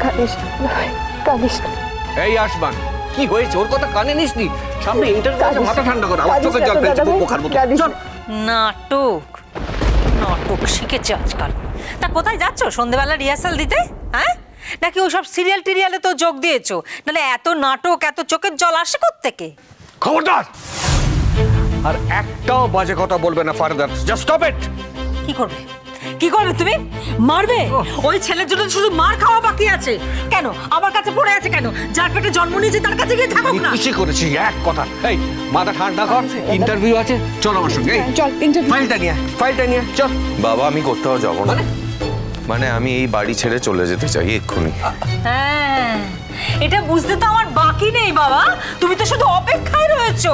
কাঁদিস কাঁদিস। এই আসমান, কি হয়েছে? ওর কথা কানে নিসনি? সামনে ইন্টারভিউ আছে, মাথা ঠান্ডা কর। আমার চোখে জল ফেলছে বোকার মতো। নাটক নাটক শিখেছে আজকাল। তা কোথায় যাচ্ছ সন্ধ্যেবেলা রিহার্সাল দিতে? হ্যাঁ, নাকি ওসব সিরিয়াল টিরিয়ালে তো যোগ দিয়েছো? নাহলে এত নাটক, এত চোখের জল আসে কোত্থেকে? খবরদার, আর একটাও বাজে কথা বলবে না ফারদার। Just stop it. কি করবে? কি করবে তুমি? মারবে? ওই ছেলের জন্য শুধু মার খাওয়া বাকি আছে। কেন আমার কাছে পড়ে আছে? কেন যার পেটে জন্ম নিয়েছে তার কাছে গিয়ে থাকুক না? খুশি করেছি এক কথা। এই মাথা ঠান্ডা কর, ইন্টারভিউ আছে, চল আমার সঙ্গে। চল ইন্টারভিউ। ফাইলটা নিয়ে চল। বাবা আমি কোথাও যাব না। মানে আমি এই বাড়ি ছেড়ে চলে যেতে চাই এক্ষুনি। হ্যাঁ, এটা বুঝতে তো আমার বাকি নেই বাবা। তুমি তো শুধু অপেক্ষায় রয়েছো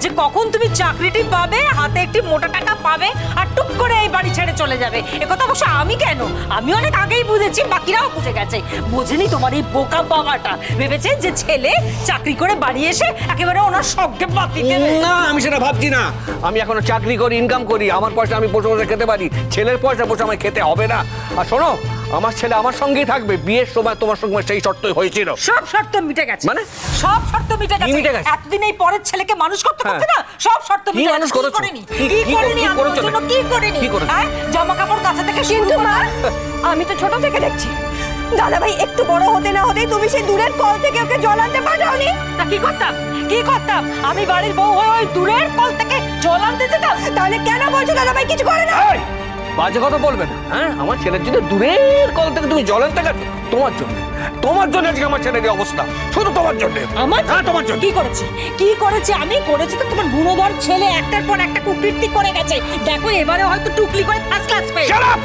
যে কখন তুমি চাকরিটি পাবে, হাতে একটি মোটা টাকা পাবে আর টুক করে এই বাড়ি ছেড়ে চলে যাবে। একথা অবশ্য আমি কেন, আমি অনেক আগেই বুঝেছি, বাকিরাও বুঝে গেছে। বোঝেনি তোমার এই বোকা বাবাটা? ভেবেছে যে ছেলে চাকরি করে বাড়ি এসে একেবারে ওনার সবকে বাতি দেবে। না, আমি সেটা ভাবছি না। আমি এখনো চাকরি করি, ইনকাম করি, আমার পয়সা আমি বসে বসে খেতে পারি। ছেলের পয়সা বসে আমায় খেতে হবে না। আর শোনো, আমার ছেলে আমার সঙ্গেই থাকবে। বিয়ের সময় তোমার সঙ্গে সেই শর্তই হয়েছিল। সব শর্ত মিটে গেছে। মানে সব শর্ত মিটে গেছে। এতদিন এই পরের ছেলেকে মানুষ করতে করতে না সব শর্ত মিটে গেছে। কি করেনি? কি করেনি? আমার জন্য কি করেনি? হ্যাঁ, জামা কাপড় কাছে থেকে। কিন্তু মা, আমি তো ছোট থেকে দেখছি দাদা ভাই একটু বড় হতে না হতেই তুমি সেই দূরের কল থেকে ওকে জল আনতে পাঠাওনি। তা কি করতাম? কি করতাম? আমি বাড়ির বউ হয়ে ওই দূরের কল থেকে জল আনতে যেতাম? তাহলে কেন বলছো দাদা ভাই কিছু করে না? বাজে কথা বলবে না। হ্যাঁ, আমার ছেলের জন্য দূরের কল থেকে তুমি জল আনতে গেছো? তোমার জন্য আজকে আমার ছেলের এই অবস্থা, শুধু তোমার জন্য। আমার? হ্যাঁ, তোমার জন্য। কি করেছি? কি করেছি? আমি করেছি তো তোমার গুণধর ছেলে একটার পর একটা কুকীর্তি করে গেছে। দেখো এবারে হয়তো টুকলি করে ফার্স্ট ক্লাস পেয়ে। Shut up!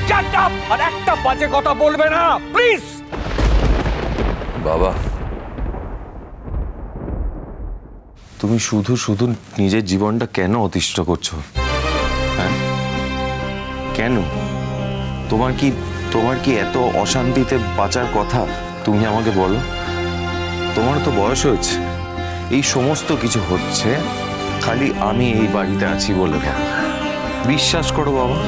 Shut up! আর একটা বাজে কথা বলবে না প্লিজ। বাবা তুমি শুধু শুধু নিজের জীবনটা কেন অতিষ্ঠ করছো? হ্যাঁ, কেন? তোমার কি এত অশান্তিতে বাঁচার কথা? তুমি আমাকে বলো। তোমার তো বয়স হয়েছে, এই সমস্ত কিছু হচ্ছে খালি আমি এই বাড়িতে আছি বলে। বিশ্বাস করো বাবা,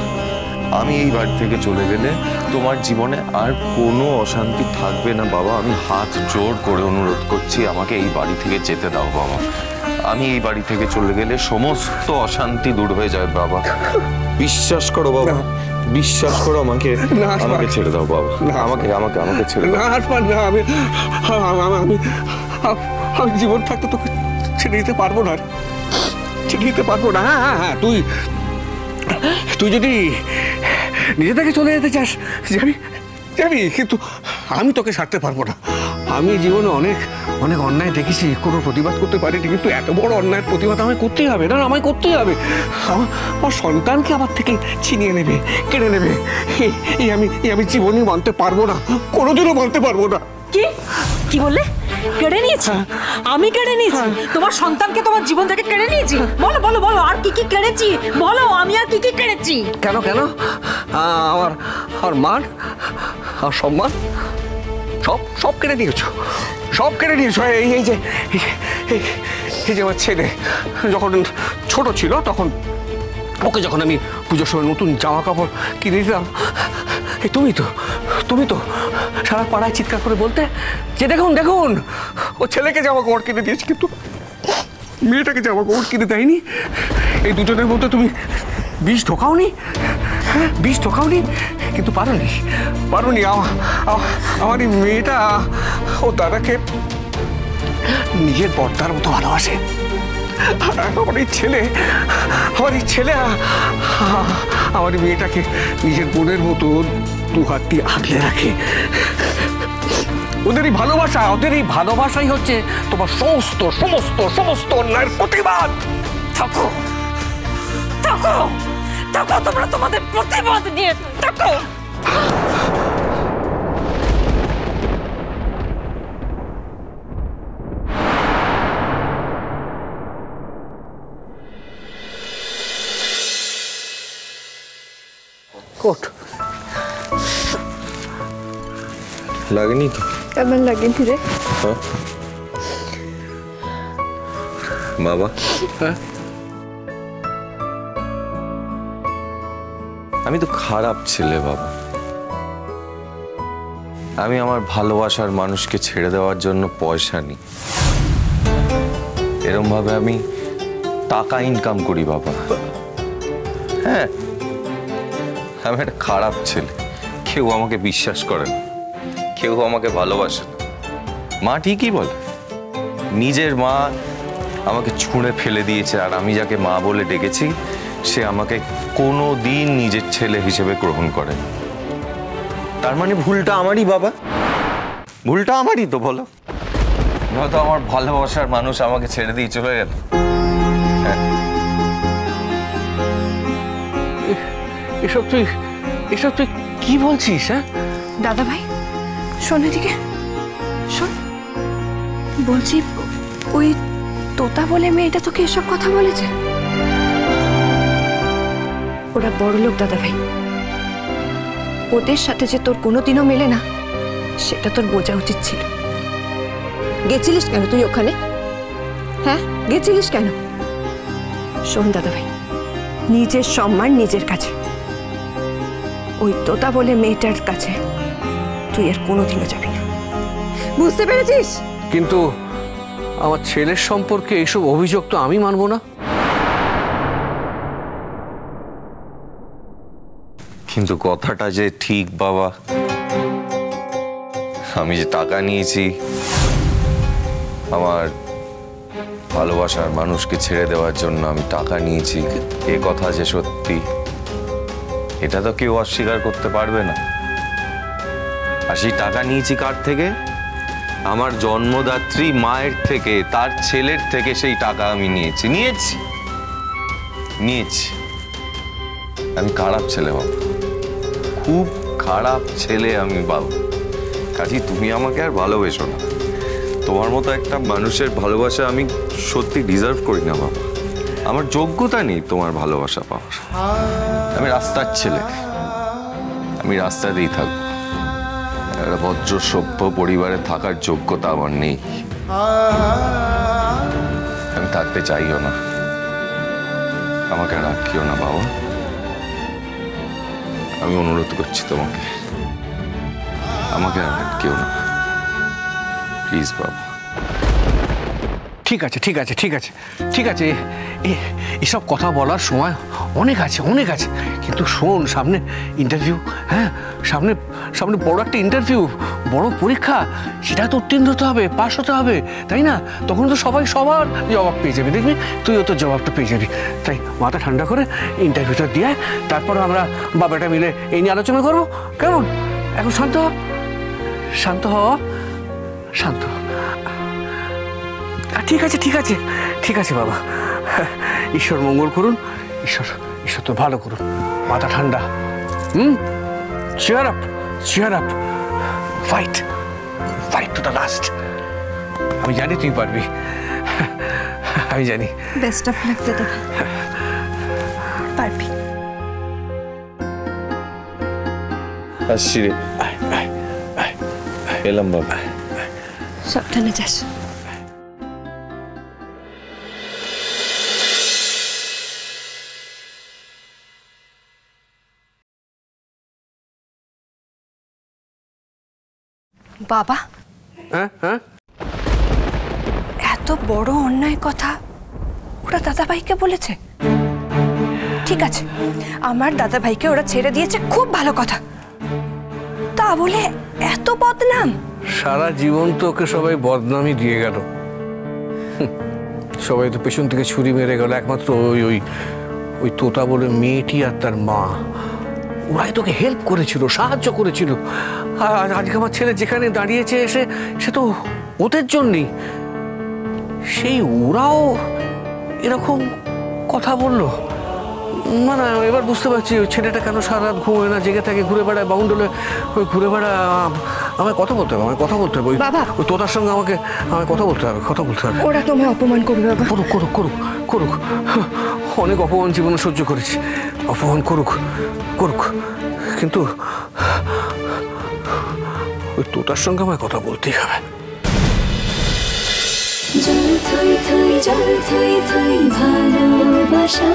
আমি এই বাড়ি থেকে চলে গেলে তোমার জীবনে আর কোনো অশান্তি থাকবে না বাবা। আমি হাত জোর করে অনুরোধ করছি, আমাকে এই বাড়ি থেকে যেতে দাও বাবা। আমি এই বাড়ি থেকে চলে গেলে সমস্ত অশান্তি দূর হয়ে যাবে বাবা। বিশ্বাস করো বাবা, বিশ্বাস করো আমাকে। আমাকে ছেড়ে দাও বাবা, আমাকে ছেড়ে দাও। আমি জীবন থাকতে তোকে ছেড়ে দিতে পারবো না, ছেড়ে দিতে পারবো না। হ্যাঁ, তুই যদি নিজে থেকে চলে যেতে চাস যাবি, কিন্তু আমি তোকে ছাড়তে পারবো না। আমি জীবনে অনেক অনেক অন্যায় দেখেছি, কোনো প্রতিবাদ করতে পারিনি, কিন্তু এত বড় অন্যায়ের প্রতিবাদ আমায় করতেই হবে। না, আমায় করতেই হবে। আমার সন্তানকে আমার থেকে ছিনিয়ে নেবে, কেড়ে নেবে, আমি জীবনে মানতে পারবো না, কোনোদিনও মানতে পারবো না। কি বললে? কেড়ে নিয়েছি? আমি কেড়ে নিয়েছি তোমার সন্তানকে? তোমার জীবন থেকে কেড়ে নিয়েছি? বলো বলো বলো, আর কি কি কেড়েছি বলো। আমি আর কি কি কেড়েছি? কেন আমার মান আর সম্মান সব কেড়ে দিয়েছো, সব কেড়ে দিয়েছো। এই যে আমার ছেলে যখন ছোট ছিল, তখন ওকে যখন আমি পুজোর সময় নতুন জামা কাপড় কিনে দিতাম, তুমি তো সারা পাড়ায় চিৎকার করে বলতে যে দেখুন ও ছেলেকে জামা কাপড় কিনে দিয়েছে, কিন্তু মেয়েটাকে জামা কাপড় কিনে দেয়নি। এই দুজনের মধ্যে তুমি বিষ ঢোকাওনি? হ্যাঁ, বিষ ঢোকাওনি, কিন্তু পারোনি। আমার এই মেয়েটা ও দাদাকে নিজের বর্দার মতো ভালোবাসে। আমার এই ছেলে আমার মেয়েটাকে নিজের বোনের মতো দু হাত দিয়ে আগলে রাখে। ওদের এই ভালোবাসাই হচ্ছে তোমার সমস্ত অন্যায়ের প্রতিবাদ। থাকো তোমরা তোমাদের প্রতিবাদ নিয়ে থাকো। কোট লাগেনি তো? কেমন লাগেনি রে বাবা? হ্যাঁ, আমি তো খারাপ ছেলে বাবা, আমি আমার ভালোবাসার মানুষকে ছেড়ে দেওয়ার জন্য পয়সা নিই। এরম ভাবে আমি টাকা ইনকাম করি বাবা। হ্যাঁ, আমি একটা খারাপ ছেলে, কেউ আমাকে বিশ্বাস করে না, কেউ আমাকে ভালোবাসে না। মা ঠিকই বলে, নিজের মা আমাকে ছুঁড়ে ফেলে দিয়েছে, আর আমি যাকে মা বলে ডেকেছি সে আমাকে কোনো দিন নিজের ছেলে হিসেবে গ্রহণ করে। তার মানে ভুলটা আমারই বাবা, ভুলটা আমারই তো, বলো। হয়তো আমার ভালোবাসার মানুষ আমাকে ছেড়ে দিয়ে চলে গেল। হ্যাঁ, এসব তুই কি বলছিস? হ্যাঁ দাদা ভাই শোন এদিকে শোন, বলছি ওই তোতা বলে মেয়েটা তোকে এসব কথা বলেছে? ওরা বড় লোক দাদা ভাই, ওদের সাথে যে তোর কোনোদিনও মেলে না সেটা তোর বোঝা উচিত ছিল। গেছিলিস কেন তুই ওখানে? হ্যাঁ গেছিলিস কেন? শোন দাদা ভাই, নিজের সম্মান নিজের কাছে, ওই তোতা বলে মেয়েটার কাছে তুই আর কোনোদিনও যাবি না, বুঝতে পেরেছিস? কিন্তু আমার ছেলের সম্পর্কে এইসব অভিযোগ তো আমি মানবো না। কিন্তু কথাটা যে ঠিক বাবা, আমি যে টাকা নিয়েছি আমার ভালোবাসার মানুষকে ছেড়ে দেওয়ার জন্য, আমি টাকা নিয়েছি, এ কথা যে সত্যি এটা তো কেউ অস্বীকার করতে পারবে না। আর সেই টাকা নিয়েছি কার থেকে? আমার জন্মদাত্রী মায়ের থেকে, তার ছেলের থেকে সেই টাকা আমি নিয়েছি। আমি খারাপ ছেলে বাবা, খুব খারাপ ছেলে আমি বাবা। কাজী তুমি আমাকে আর ভালোবেসো না, তোমার মতো একটা মানুষের ভালোবাসা আমি সত্যি ডিজার্ভ করি না বাবা। আমার যোগ্যতা নেই তোমার ভালোবাসা পাওয়ার। আমি রাস্তার ছেলে, আমি রাস্তাতেই থাকবো। একটা ভদ্র সভ্য পরিবারে থাকার যোগ্যতা আমার নেই, আমি থাকতে চাইও না। আমাকে রাখিও না বাবা, আমি অনুরোধ করছি তোমাকে, আমাকে আর কেউ না, প্লিজ বাবা। ঠিক আছে ঠিক আছে ঠিক আছে ঠিক আছে, এসব কথা বলার সময় অনেক আছে। কিন্তু শোন, সামনে ইন্টারভিউ, হ্যাঁ সামনে বড় একটা ইন্টারভিউ, বড় পরীক্ষা, সেটা তো উত্তীর্ণ হতে হবে, পাস হতে হবে, তাই না? তখন তো সবাই সবার জবাব পেয়ে যাবে, দেখবি তুইও তোর জবাবটা পেয়ে যাবি। তাই মাথা ঠান্ডা করে ইন্টারভিউটা দিয়ে তারপর আমরা বাবাটা মিলে এই নিয়ে আলোচনা করবো, কেমন? এখন শান্ত হ। ঠিক আছে বাবা, ঈশ্বর মঙ্গল করুন, ঈশ্বর তো ভালো করুন। মাথা ঠান্ডা, cheer up, fight to the last। আমি জানি তুই পারবি, আমি জানি। বেস্ট অফ লাক দাদা, পারবি। আসছি রে, এলাম বাবা। সাবধানে যাস। বাবা, হ্যাঁ এত বড় অন্যায় কথা ওরা দাদাভাইকে বলেছে? ঠিক আছে, আমার দাদাভাইকে ওরা ছেড়ে দিয়েছে, খুব ভালো কথা। তা বলে এত বদনাম? সারা জীবন তো ওকে সবাই বদনামই দিয়ে গেল, সবাই তো পেছন থেকে ছুরি মেরে গেল। একমাত্র ওই তোতা বলে মেয়েটি আর তার মা, ওরাই তোকে হেল্প করেছিল, সাহায্য করেছিল। আর আজকে আমার ছেলে যেখানে দাঁড়িয়েছে সে তো ওদের জন্যই। সেই ওরাও এরকম কথা বললো, মানে এবার বুঝতে পারছি ওই ছেলেটা কেন সারা রাত ঘুমোয় না, জেগে থাকে, ঘুরে বেড়ায় বাউন্ডলে, ওই ঘুরে বেড়ায়। আমায় কথা বলতে হবে, ওই তোতার সঙ্গে আমাকে কথা বলতে হবে। ওরা তোমায় অপমান করবে বাবা। করুক, অনেক অপমান জীবনে সহ্য করেছি, অপমান করুক, কিন্তু ওই তোতার সঙ্গে আমায় কথা বলতেই হবে। জল থই থই ভালোবাসা।